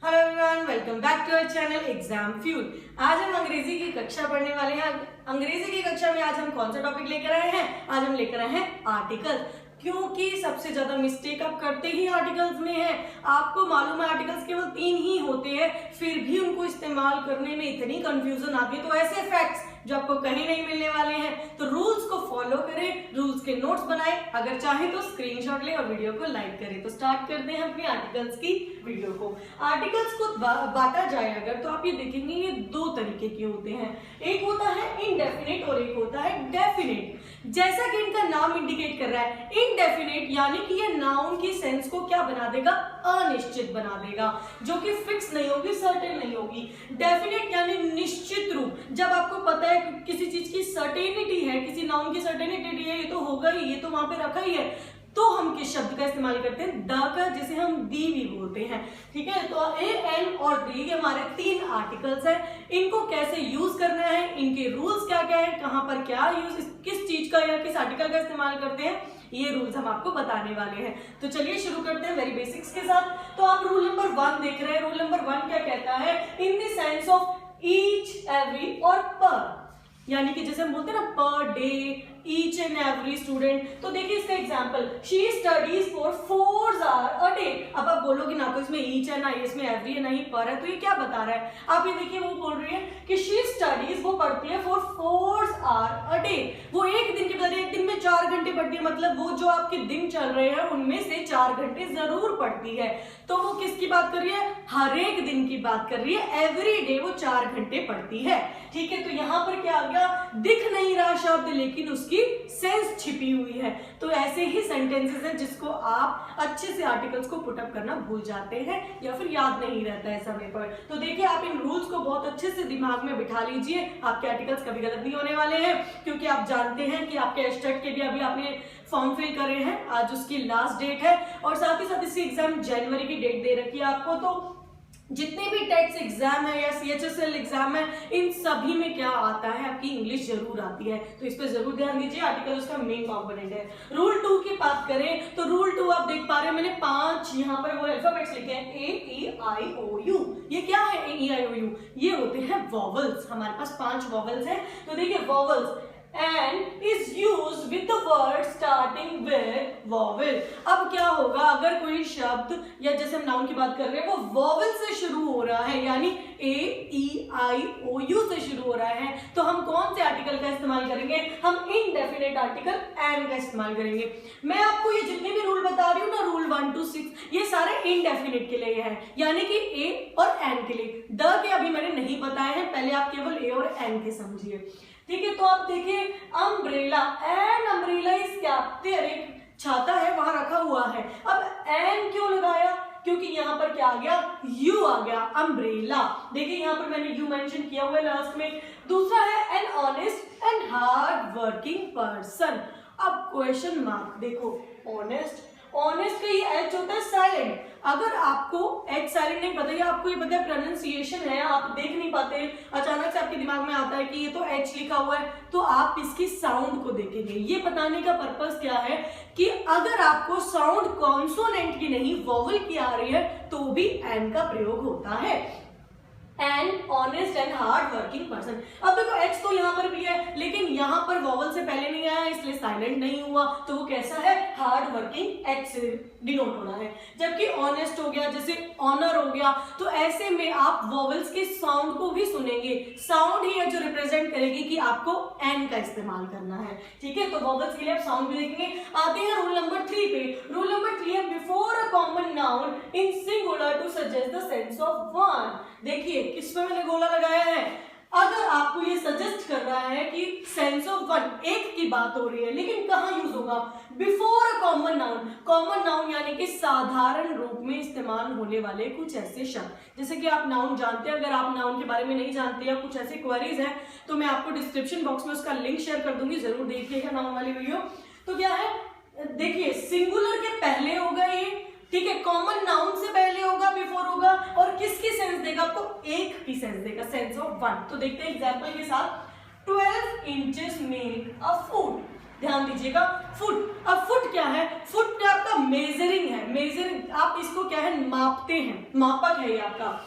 Hello everyone, welcome back to our channel exam fuel. आज हम अंग्रेजी की कक्षा पढ़ने वाले हैं। अंग्रेजी की कक्षा में आज हम कौन सा टॉपिक लेकर आए हैं? आज हम लेकर आए हैं आर्टिकल, क्योंकि सबसे ज्यादा मिस्टेक आप करते ही आर्टिकल्स में है। आपको मालूम है आर्टिकल्स केवल 3 ही होते हैं, फिर भी उनको इस्तेमाल करने में इतनी कंफ्यूजन आती है। तो ऐसे फैक्ट्स जो आपको कहीं नहीं मिलने वाले हैं, तो रूल्स को फॉलो करें, रूल्स के नोट्स बनाएं, अगर चाहे तो स्क्रीनशॉट लें और वीडियो को लाइक करें। तो स्टार्ट करते हैं अपनी आर्टिकल्स की वीडियो को। आर्टिकल्स को बांटा जाए अगर, तो आप ये देखेंगे ये 2 तरीके के होते हैं। एक होता है इनडेफिनिट और एक होता है डेफिनिट। जैसा कि इनका नाम इंडिकेट कर रहा है, इनडेफिनिट यानी कि ये नाउन की सेंस को क्या बना देगा? अनिश्चित बना देगा, जो कि फिक्स नहीं होगी, सर्टेन नहीं होगी। डेफिनिट यानी निश्चित रूप। जब आपको पता है कि किसी चीज की सर्टेनिटी है, किसी नाउन की सर्टेनिटी है, ये तो होगा ही, ये तो वहां पे रखा ही है, तो हम किस शब्द का इस्तेमाल करते हैं? द का, जिसे हम दी भी बोलते हैं। ठीक है, तो ए, एन और दी ये हमारे 3 आर्टिकल्स हैं। इनको कैसे यूज करना है, इनके रूल्स क्या क्या है, कहां पर क्या यूज, किस चीज का या किस आर्टिकल का इस्तेमाल करते हैं, ये रूल्स हम आपको बताने वाले हैं। तो चलिए शुरू करते हैं वेरी बेसिक्स के साथ। तो आप रूल नंबर 1 देख रहे हैं। रूल नंबर 1 क्या कहता है? In the sense of each, every और पर, यानी कि जैसे हम बोलते हैं ना per day, each and every student. तो देखिए इसका example, she studies for 4 hour a day. अब आप बोलोगे ना तो इसमें ईच है, ना इसमें एवरी है, ना ही पर है, तो ये क्या बता रहा है? आप ये देखिए, वो बोल रही है कि शी स्टडीज, वो पढ़ती है फॉर 4 आवर अ डे। वो एक दिन के बजाय एक दिन में 4 घंटे पढ़ती है, मतलब वो जो आपके दिन चल रहे हैं उनमें से 4 घंटे जरूर पढ़ती है। तो वो किसकी बात कर रही है? हर एक दिन की बात कर रही है। एवरी डे वो 4 घंटे पढ़ती है। ठीक है, तो यहां पर क्या आ गया? दिख नहीं रहा शब्द, लेकिन उसकी सेंस छिपी हुई है। तो ऐसे ही सेंटेंसेस हैं जिसको आप अच्छे से आर्टिकल्स को पुटअप करना भूल जाते हैं या फिर याद नहीं रहता है समय पर। तो देखिए, आप इन रूल्स को बहुत अच्छे से दिमाग में बिठा लीजिए, आपके आर्टिकल्स कभी गलत नहीं होने वाले हैं। क्योंकि आप जानते हैं कि आपके एस्टेट के भी अभी आपने फॉर्म फिल करे हैं, आज उसकी लास्ट डेट है, और साथ ही साथ इसकी एग्जाम जनवरी की डेट दे रखी है आपको। तो जितने भी टेट्स एग्जाम है या CHSL एग्जाम है, इन सभी में क्या आता है? आपकी इंग्लिश जरूर आती है। तो इस पर जरूर ध्यान दीजिए, आर्टिकल उसका मेन कंपोनेंट है। रूल 2 की बात करें तो रूल 2 आप देख पा रहे हैं, मैंने 5 यहाँ पर वो अल्फाबेट्स लिखे हैं, AEIOU। ये क्या है AEIOU? ये होते हैं वॉवल्स। हमारे पास 5 वॉवल्स हैं। तो देखिए, vowels and is used with the word starting with vowel। अब क्या होगा अगर कोई शब्द या जैसे हम नाउन की बात कर रहे हैं वो वॉवल से शुरू हो रहा है, यानी AEIOU से शुरू हो रहा है, तो हम कौन से आर्टिकल का इस्तेमाल करेंगे? हम इनडेफिनेट आर्टिकल एन का इस्तेमाल करेंगे। मैं आपको ये जितने भी रूल बता रही हूँ ना, रूल 1 to 6, ये सारे इनडेफिनेट के लिए है, यानी कि ए और एन के लिए। द के अभी मैंने नहीं बताए हैं, पहले आप केवल ए और एन के समझिए। ठीक है, तो आप देखिए, umbrella, an umbrella is captive, एक छाता है वहां रखा हुआ है। अब एन क्यों लगाया? क्योंकि यहाँ पर क्या आ गया? यू आ गया, अम्ब्रेला। देखिए यहाँ पर मैंने यू मेंशन किया हुआ है लास्ट में। दूसरा है an honest and hard working person. अब क्वेश्चन मार्क देखो, ऑनेस्ट, ऑनेस्ट का ये एच होता है साइलेंट। अगर आपको एच साइलेंट नहीं पता, या आपको ये पता है प्रोनाउंसिएशन है, आप देख नहीं पाते, अचानक से आपके दिमाग में आता है कि ये तो एच लिखा हुआ है, तो आप इसकी साउंड को देखेंगे। ये बताने का पर्पस क्या है कि अगर आपको साउंड कॉन्सोनेंट की नहीं वॉवल की आ रही है, तो भी एन का प्रयोग होता है। And honest and hard working person. अब देखो एच तो यहाँ पर भी है, लेकिन यहाँ पर वॉवल से पहले नहीं आया, इसलिए साइलेंट नहीं हुआ, तो वो कैसा है? हार्ड वर्किंग, एच से डिनोट होना है। जबकि ऑनेस्ट हो गया, जैसे ऑनर हो गया, तो ऐसे में आप वॉवल्स के साउंड को भी सुनेंगे। साउंड ही है जो रिप्रेजेंट करेगी कि आपको एन का इस्तेमाल करना है। ठीक है, तो वॉवल्स के लिए आप साउंड भी देखेंगे। आते हैं रूल नंबर 3 पे। रूल नंबर 3 है before a common noun in singular to suggest the sense of one. देखिए किस पे मैंने गोला लगाया है? अगर आपको ये सजेस्ट कर रहा है कि सेंस ऑफ वन, एक की बात हो रही है, लेकिन कहाँ यूज होगा? Before a common noun. Common noun यानी कि साधारण रूप में इस्तेमाल होने वाले कुछ ऐसे शब्द, जैसे कि आप नाउन जानते हैं। अगर आप नाउन के बारे में नहीं जानते या कुछ ऐसे क्वेरीज हैं, तो मैं आपको डिस्क्रिप्शन बॉक्स में उसका लिंक शेयर कर दूंगी, जरूर देखिएगा नाउन वाली वीडियो। तो क्या है, देखिए सिंगुलर के पहले होगा ये, ठीक है, कॉमन नाउन से पहले होगा, बिफोर होगा, और किसकी सेंस देगा? आपको एक की सेंस देगा, सेंस ऑफ वन। तो देखते हैं एग्जांपल के साथ। 12 इंचेस मेक अ फूट। ध्यान दीजिएगा, फुट। अब फुट क्या है? फुट क्या आपका मेजरिंग है, मेजरिंग, आप इसको क्या है मापते हैं, मापक है ये आपका।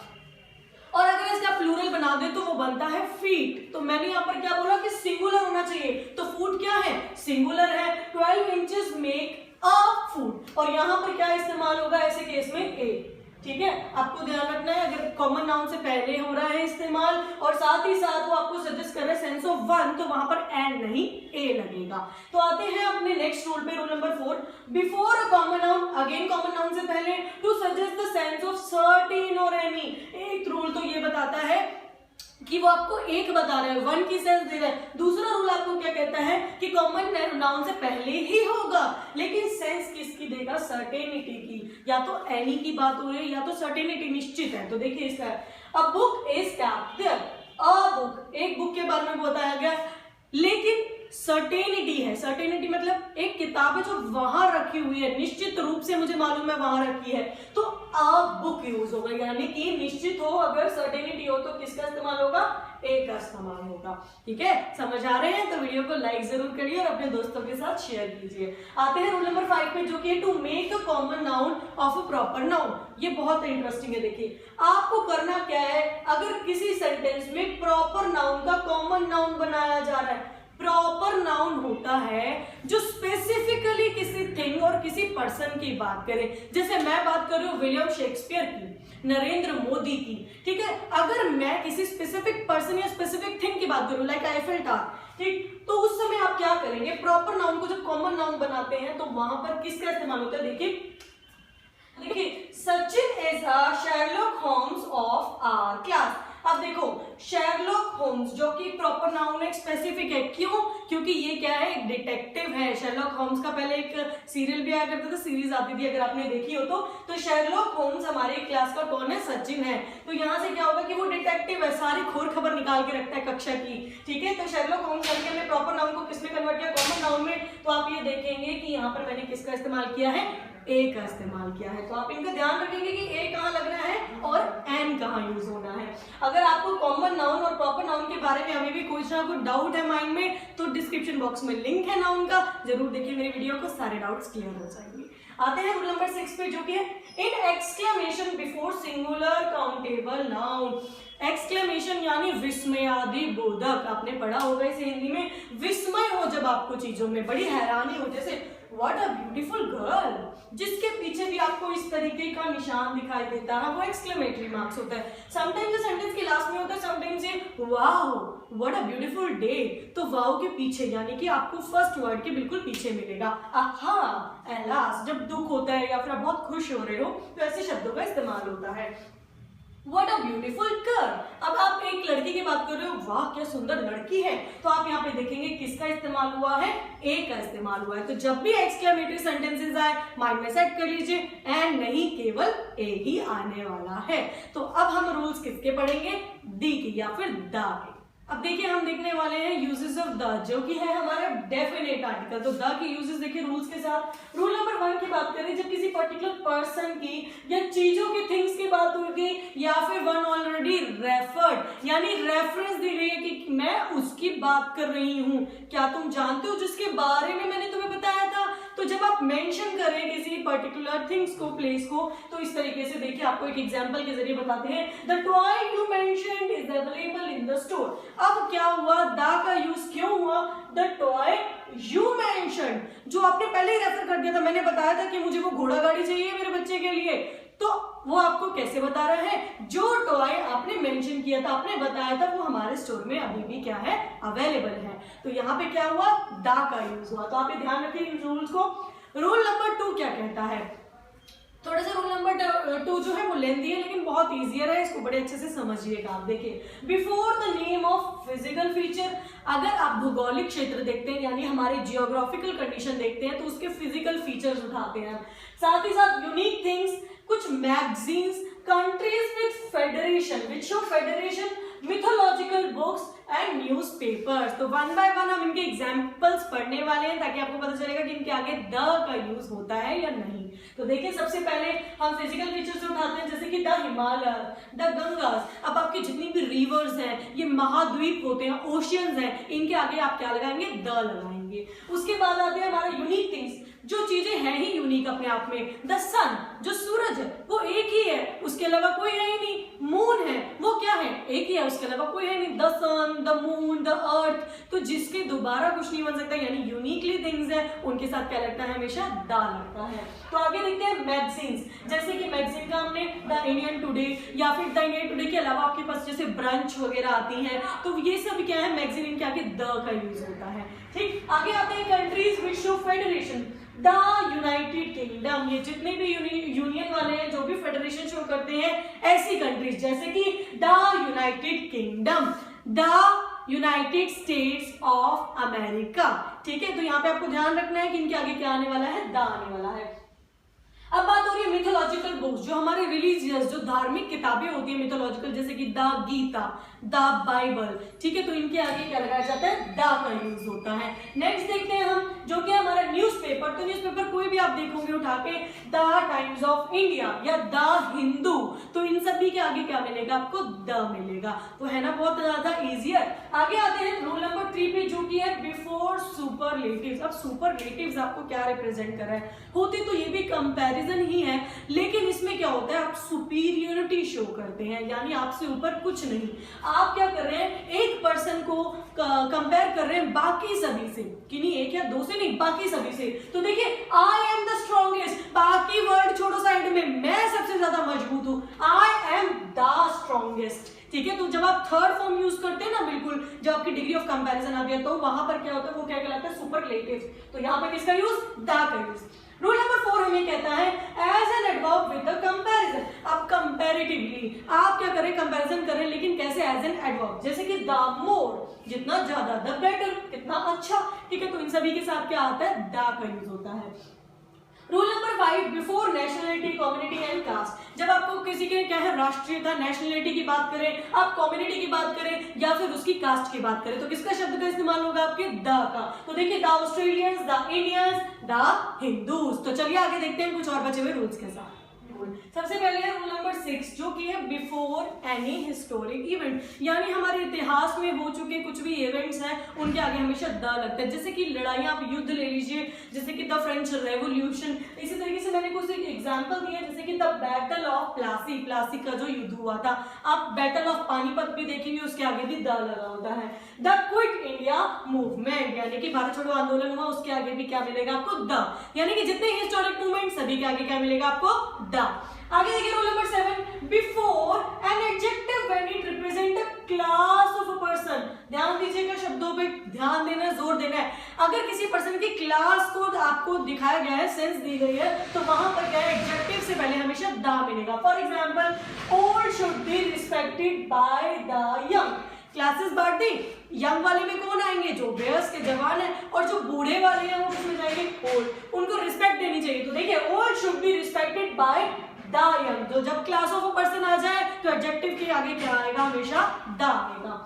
और अगर इसका प्लूरल बना दे तो वो बनता है फीट। तो मैंने यहाँ पर क्या बोला कि सिंगुलर होना चाहिए, तो फुट क्या है? सिंगुलर है। 12 इंचेस मेक अ फुट, और यहाँ पर क्या इस्तेमाल होगा ऐसे केस में? ए। ठीक है, आपको ध्यान रखना है, अगर कॉमन नाउन से पहले हो रहा है इस्तेमाल और साथ ही साथ वो आपको सजेस्ट कर रहा है सेंस ऑफ वन, तो वहां पर एंड नहीं ए लगेगा। तो आते हैं अपने नेक्स्ट रूल पे, rule number 4। Before a common noun, again common noun से पहले, to suggest the sense of certain और एनी। एक रूल तो ये बताता है कि वो आपको एक बता रहा है, वन की सेंस दे रहा है। दूसरा रूल आपको क्या कहता है कि कॉमन नाउन से पहले ही होगा, लेकिन सेंस किसकी देगा? सर्टेनिटी की। या तो एनी की बात हो रही है या तो सर्टेनिटी निश्चित है। तो देखिए इसका, a book is kept there. A book, एक बुक के बारे में बताया गया, लेकिन सर्टेनिटी है। सर्टेनिटी मतलब एक किताब है जो वहां रखी हुई है, निश्चित रूप से मुझे मालूम है वहां रखी है, तो अ बुक यूज होगा। यानी कि निश्चित हो, अगर सर्टेनिटी हो तो किसका इस्तेमाल होगा? ए का इस्तेमाल होगा। ठीक है, समझ आ रहे हैं? तो वीडियो को लाइक जरूर करिए और अपने दोस्तों के साथ शेयर कीजिए। आते हैं रूल नंबर 5 पे, जो कि है to make a common noun of a proper noun. ये बहुत इंटरेस्टिंग है। देखिए आपको करना क्या है, अगर किसी सेंटेंस में प्रॉपर नाउन का कॉमन नाउन बनाया जा रहा है। प्रॉपर नाउन होता है जो स्पेसिफिकली किसी थिंग और किसी पर्सन की बात करे। जैसे मैं बात कर रही हूँ विलियम शेक्सपियर की, नरेंद्र मोदी की। ठीक है, अगर मैं किसी स्पेसिफिक पर्सन या स्पेसिफिक थिंग की बात करूं, लाइक आईफिल टावर, ठीक, तो उस समय आप क्या करेंगे? प्रॉपर नाउन को जब कॉमन नाउन बनाते हैं तो वहां पर किसका इस्तेमाल होता है? देखिए Sachin is a Sherlock Holmes of our class. अब देखो शेरलॉक होम्स जो कि प्रॉपर नाउन एक स्पेसिफिक है, क्यों? क्योंकि ये क्या है? एक डिटेक्टिव है। शेरलॉक होम्स का पहले एक सीरियल भी आया करता था, सीरीज आती थी, अगर आपने देखी हो तो शेरलॉक होम्स हमारे क्लास का कौन है? सचिन है। तो यहाँ से क्या होगा कि वो डिटेक्टिव है, सारी खोर खबर निकाल के रखता है कक्षा की। ठीक है, तो शेरलॉक होम्स करके हमने प्रॉपर नाउन को किसमें कन्वर्ट किया? कॉमन नाउन में। तो आप ये देखेंगे कि यहाँ पर मैंने किसका इस्तेमाल किया है? ए का इस्तेमाल किया है। तो आप इनका ध्यान रखेंगे कि ए कहाँ लगना है और एन कहाँ यूज होना है। अगर आपको कॉमन नाउन और प्रॉपर नाउन के बारे में अभी भी कुछ ना कुछ डाउट है माइंड में, तो डिस्क्रिप्शन बॉक्स में लिंक है नाउन का, जरूर देखिए मेरे वीडियो को, सारे डाउट्स क्लियर हो जाएंगे। आते हैं रूल नंबर 6 पे, जो कि है in exclamation before singular countable noun. Exclamation यानी विस्मयादि बोधक, आपने पढ़ा होगा इसे हिंदी में। विस्मय हो जब आपको चीजों में, बड़ी हैरानी हो, जैसे व्हाट अ ब्यूटीफुल गर्ल, जिसके पीछे भी आपको इस तरीके का निशान दिखाई देता है, वो एक्सक्लेमेटरी मार्क्स होता है। समटाइम्स सेंटेंस के लास्ट में होता है, समटाइम्स ये wow what a beautiful day, तो वाओ के पीछे यानी कि आपको फर्स्ट वर्ड के बिल्कुल पीछे मिलेगा। आहा एलास, जब दुख होता है या फिर आप बहुत खुश हो रहे हो तो ऐसे शब्दों का इस्तेमाल होता है। What a beautiful girl, अब आप एक लड़की की बात कर रहे हो, वाह क्या सुंदर लड़की है, तो आप यहाँ पे देखेंगे किसका इस्तेमाल हुआ है? ए का इस्तेमाल हुआ है। तो जब भी एक्सक्लेमेटरी सेंटेंसेस आए माइंड में सेट कर लीजिए, एंड नहीं केवल ए ही आने वाला है। तो अब हम रूल्स किसके पढ़ेंगे? दी की या फिर द के। अब देखिए हम देखने वाले हैं यूजेस ऑफ द, जो कि है हमारा डेफिनेट आर्टिकल। तो द के यूजेस देखिए रूल्स के साथ। रूल नंबर 1 की बात करें, जब किसी पर्टिकुलर पर्सन की या चीजों की, थिंग्स की बात होगी या फिर वन ऑलरेडी रेफर्ड, यानी रेफरेंस दी गई है कि मैं उसकी बात कर रही हूं, क्या तुम जानते हो जिसके बारे में मैंने तुम्हें बताया था। तो जब आप मेंशन करें किसी पर्टिकुलर थिंग्स को, प्लेस को, तो इस तरीके से देखिए आपको एक एग्जांपल के जरिए बताते हैं, the toy you mentioned is available in the store. अब क्या हुआ? द का यूज क्यों हुआ? द टॉय यू मेंशन्ड, जो आपने पहले ही रेफर कर दिया था, मैंने बताया था कि मुझे वो घोड़ा गाड़ी चाहिए मेरे बच्चे के लिए, तो वो आपको कैसे बता रहा है? जो टॉय आपने मेंशन किया था, आपने बताया था, वो हमारे स्टोर में अभी भी क्या है? अवेलेबल है। तो यहाँ पे क्या हुआ? द का यूज हुआ। तो आप ये ध्यान रखिए इन रूल्स को। रूल नंबर 2 क्या कहता है? थोड़ा सा रूल नंबर 2 जो है वो लेंथी है, लेकिन बहुत ईजियर है, इसको बड़े अच्छे से समझिएगा। आप देखिए, before the name of physical feature, अगर आप भौगोलिक क्षेत्र देखते हैं यानी हमारे जियोग्राफिकल कंडीशन देखते हैं, तो उसके फिजिकल फीचर्स उठाते हैं। साथ ही साथ यूनिक थिंग्स, कुछ magazines, countries with federation, which of federation, mythological books and newspapers. तो वन बाय वन हम इनके एग्जांपल्स पढ़ने वाले हैं ताकि आपको पता चलेगा कि इनके आगे द का यूज होता है या नहीं। तो देखिए सबसे पहले हम फिजिकल फीचर्स उठाते हैं, जैसे कि द हिमालय, द गंगास। अब आपकी जितनी भी रिवर्स हैं, ये महाद्वीप होते हैं, ओशियंस हैं, इनके आगे आप क्या लगाएंगे, द लगाएंगे। उसके बाद आते हैं हमारा यूनिक थिंग्स, जो चीजें हैं ही यूनिक अपने आप में। द सन, जो सूरज है वो एक ही है, उसके अलावा कोई है ही नहीं। मून है, वो क्या है, एक ही है, उसके अलावा कोई है नहीं। The sun, the moon, the earth, तो जिसके दोबारा कुछ नहीं बन सकता, यानी यूनिकली थिंग्स है, उनके साथ क्या लगता है, हमेशा द लगता है। तो आगे देखते हैं मैगजीन्स, जैसे कि मैगजीन का हमने द इंडियन टुडे, या फिर द इंडियन टुडे के अलावा आपके पास जैसे ब्रंच वगैरह आती है, तो ये सब क्या है, मैगजीन, इनके आगे द का यूज होता है। ठीक, आगे आते हैं countries which show federation, the United kingdom. ये जितने भी यूनियन वाले हैं, जो भी फेडरेशन शो करते हैं, ऐसी कंट्रीज जैसे कि the United kingdom, the United states of America. ठीक है, तो यहाँ पे आपको ध्यान रखना है कि इनके आगे क्या आने वाला है, द आने वाला है। अब बात हो रही है मिथोलॉजिकल बुक्स, जो हमारे रिलीजियस, जो धार्मिक किताबें होती है मिथोलॉजिकल, जैसे कि द गीता, द बाइबल। ठीक है, तो इनके आगे क्या लगाया जाता है, द का यूज होता है। नेक्स्ट देखते हैं हम, जो कि हमारा न्यूज़पेपर। तो न्यूज़पेपर कोई भी आप देखोगे उठा के, द टाइम्स ऑफ इंडिया या द हिंदू, तो इन सभी के आगे क्या मिलेगा, आपको द मिलेगा। तो है ना बहुत ज्यादा इजियर। आगे आते हैं रूल नंबर 3 पे, जो कि है बिफोर सुपरलेटिव्स। अब सुपरलेटिव्स आपको क्या रिप्रेजेंट कर रहा है, होती तो ये भी कंपैरिजन ही है, लेकिन इसमें क्या होता है, आप सुपीरियरिटी शो करते हैं, यानी आपसे ऊपर कुछ नहीं। आप क्या कर रहे हैं, एक पर्सन को कंपेयर कर रहे हैं बाकी सभी से, कि नहीं एक या दो से नहीं, बाकी सभी से। तो देखिए, आई एम द स्ट्रॉन्गेस्ट, बाकी वर्ड छोड़ो साइड में, मैं सबसे ज्यादा मजबूत हूं, आई एम द स्ट्रॉन्गेस्ट। ठीक है, तो जब आप थर्ड फॉर्म यूज करते हैं ना, बिल्कुल जब आपकी डिग्री ऑफ कंपैरिजन आती है, तो वहां पर क्या होता है, वो क्या कहलाता है, सुपरलेटिव्स। तो यहाँ पर किसका यूज, द का यूज। रूल नंबर 4 हमें कहता है as an adverb with the comparison. अब कंपैरेटिवली आप क्या करें, कंपैरिजन करें, लेकिन कैसे, एज एन एडवर्ब, जैसे कि द मोर, जितना ज्यादा, द बेटर, कितना अच्छा। ठीक है, तो इन सभी के साथ क्या आता है, द का यूज होता है। Rule number 5, before nationality, community and caste. जब आपको किसी के क्या है, राष्ट्रीयता, नेशनलिटी की बात करें, आप कम्युनिटी की बात करें, या फिर उसकी कास्ट की बात करें, तो किसका शब्द का इस्तेमाल होगा, आपके द का। तो देखिए, the Australians, the Indians, the Hindus. तो चलिए आगे देखते हैं कुछ और बचे हुए रूल्स के साथ। सबसे पहले है रूल नंबर 6, जो कि है बिफोर एनी हिस्टोरिक इवेंट, यानी हमारे इतिहास में हो चुके कुछ भी इवेंट्स हैं, उनके आगे हमेशा द लगता है। जैसे कि लड़ाइयां, आप युद्ध ले लीजिए, जैसे कि द फ्रेंच रेवोल्यूशन। इसी तरीके से मैंने कुछ एग्जांपल दिए, जैसे कि the battle of Plassey, Plassey का जो युद्ध हुआ था। आप बैटल ऑफ पानीपत भी देखेंगे, उसके आगे भी द लगा होता है। द क्विट इंडिया मूवमेंट, यानी कि भारत छोड़ो आंदोलन हुआ, उसके आगे भी क्या मिलेगा आपको, द। यानी कि जितने हिस्टोरिक मूवमेंट, सभी के आगे क्या मिलेगा आपको, द। आगे देखिए rule number 7, before an adjective when it represent a class of a person. ध्यान दीजिएगा, शब्दों पे ध्यान देना है, जोर देना है। अगर किसी पर्सन की क्लास को आपको दिखाया गया है, सेंस दी गई है, तो वहां पर क्या है, एडजेक्टिव से पहले हमेशा द मिलेगा। For example, old should be respected by the young. Classes बांट दी, यंग वाले में कौन आएंगे, जो बेयर्स के जवान है, और जो बूढ़े वाले हैं वो किसमें जाएंगे, ओल्ड। उनको रिस्पेक्ट देनी चाहिए। तो देखिए, old should be respected by the young. तो जब क्लास ऑफ अ पर्सन आ जाए, तो एडजेक्टिव के आगे क्या आएगा, हमेशा द आएगा,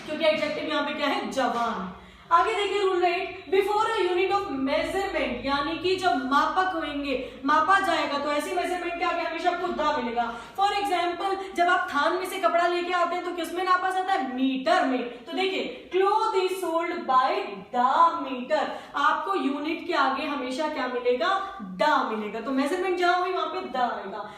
क्योंकि एडजेक्टिव यहाँ पे क्या है, जवान। आगे देखिए rule 8, before a unit of measurement, यानी कि जब मापक होंगे, मापा जाएगा, तो ऐसी मेजरमेंट के आगे हमेशा आपको द मिलेगा। फॉर एग्जांपल, जब आप थान में से कपड़ा लेके आते हैं, तो किसमें नापा जाता है, मीटर में। तो देखिए, cloth is sold by the metre, आपको यूनिट के आगे हमेशा क्या मिलेगा, द मिलेगा। तो मेजरमेंट जहां हुई वहां पे द आएगा।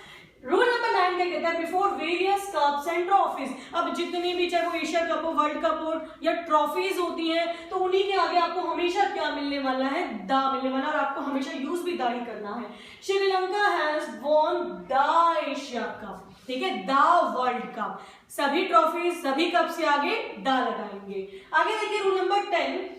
रूल नंबर 9 क्या कहता है, before various cups and trophies. अब जितनी भी, चाहे वो एशिया कप हो, वर्ल्ड कप हो, या ट्रॉफीज होती हैं, तो उन्हीं के आगे आपको हमेशा क्या मिलने वाला है, द मिलने वाला, और आपको हमेशा यूज भी द ही करना है। Sri Lanka has won the Asia cup, ठीक है, द वर्ल्ड कप। सभी ट्रॉफीज, सभी कप से आगे द लगाएंगे। आगे देखिए rule number 10,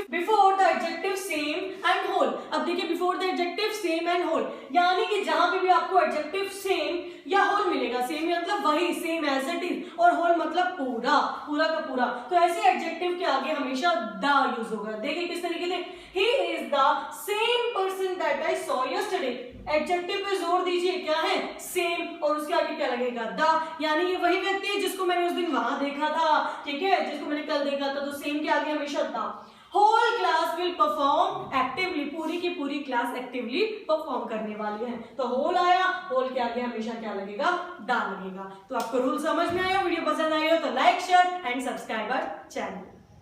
before the adjective same and whole. अब देखिए, before the adjective same and whole, यानी कि जहां पे भी आपको एडजेक्टिव सेम या होल मिलेगा, सेम मतलब वही, सेम एज इट इज, और होल मतलब पूरा, पूरा का पूरा, तो ऐसे एडजेक्टिव के आगे हमेशा द यूज होगा। देखिए किस तरीके से, he is the same person that that I saw yesterday. Adjective पे जोर दीजिए, क्या है? सेम, और उसके आगे क्या लगेगा? द, यानी ये वही व्यक्ति है जिसको मैंने उस दिन वहां देखा था, ठीक है, जिसको मैंने कल देखा था, तो सेम के आगे हमेशा the. Whole class will perform actively, पूरी की पूरी क्लास एक्टिवली परफॉर्म करने वाली है। तो होल आया, होल के आगे हमेशा क्या लगेगा? द लगेगा। तो आपको रूल समझ में आया? वीडियो पसंद आई हो तो like share and subscribe our channel.